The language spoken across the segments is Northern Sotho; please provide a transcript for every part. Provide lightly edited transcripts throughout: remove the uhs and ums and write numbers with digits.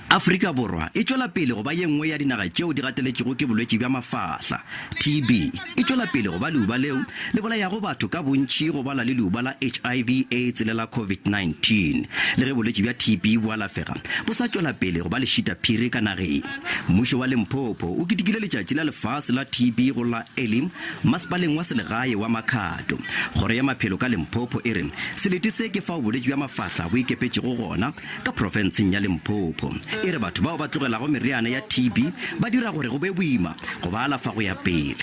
Afrika Borwa e tswela pele go ba ye nngwe ya dinaga tšeo di gateletšego ke bolwetsi bja mafahla TB e tswela pele go ba leuba leo le bolayago batho ka bontši go bala le leuba la HIV AIDS le la COVID-19 le ge bolwetsi bja TB bo alafega bo sa tswela pele go ba lešita phiri ka nageng. Mmušo wa Limpopo o ketekile letšatši la lefase la TB go la Elim masepaleng wa selegae wa Makhado. Kgoro ya maphelo ka Limpopo e re selete se ke fao bolwetsi bja mafahla bo ikepetšego gona ka Profenseng ya Limpopo. E re batho bao ba tlogelago meriana ya TB ba dira gore go be boima go ba alafa go ya pele.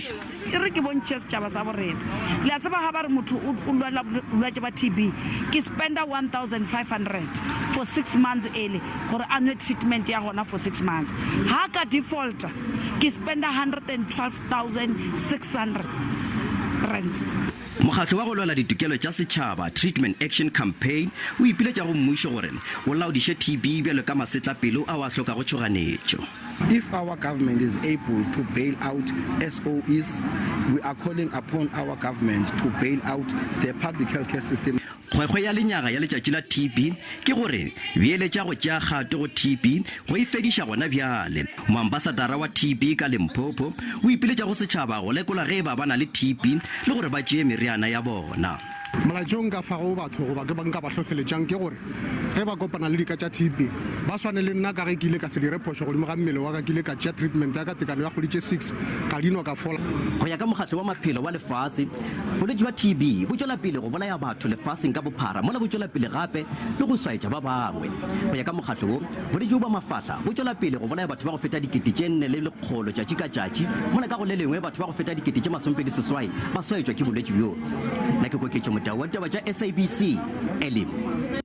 E re ke bontšhe setšhaba sa borena le a tseba ga ba re motho o lwala bolwetsi ba TB ke spenda 1,500 for 6 months early gore a nwe treatment ya gona for 6 months. Ha ka default ke spenda 112,600 rands. Mokgatlo wa go lwela ditokelo tša setšhaba Treatment Action Campaign o ipiletša go mmušo gore o laodiše TB bjalo ka masetlapelo a o a hloka go tšhoganetšo. If our government is able to bail out SOEs, we are calling upon our government to bail out the public healthcare system. Kgwekgwe ya lenyaga ya letšatši la TB ke gore beeletša go tšea kgato go TB go e fediša gona bjale. Moambasadara wa TB ka Limpopo o ipiletša go setšhaba go lekola ge ba bana le TB le gore ba tšee meriana ya bona. Molaetšong ka fago batho goba ke banka ba hlofeletšang ke gore ge ba kopana le dika tša TB ba swane le nna ka ge ke ile ka se dire phošo godimo ga mmele wa ka ke ile ka tšea treatment ya ka tekano ya kgwedi tše 6 ka dinwa ka fola. Go ya ka mokgatlo wa maphelo wa lefase bolwetši bja TB bo tšwela pele go bolaya batho lefaseng ka bophara mola bo tšwela pele gape le go swaetša ba bangwe. Go ya ka mokgatlo wo bolwetši ba mafahla bo tšwela pele go bolaya batho ba go feta 4,400 tšatši ka tšatši mola ka go le lengwe batho ba go feta 28,000 ba swaetšwa ke bolwetši bjo. Nna ke koketšo motao wa ditaba tša SABC Elim.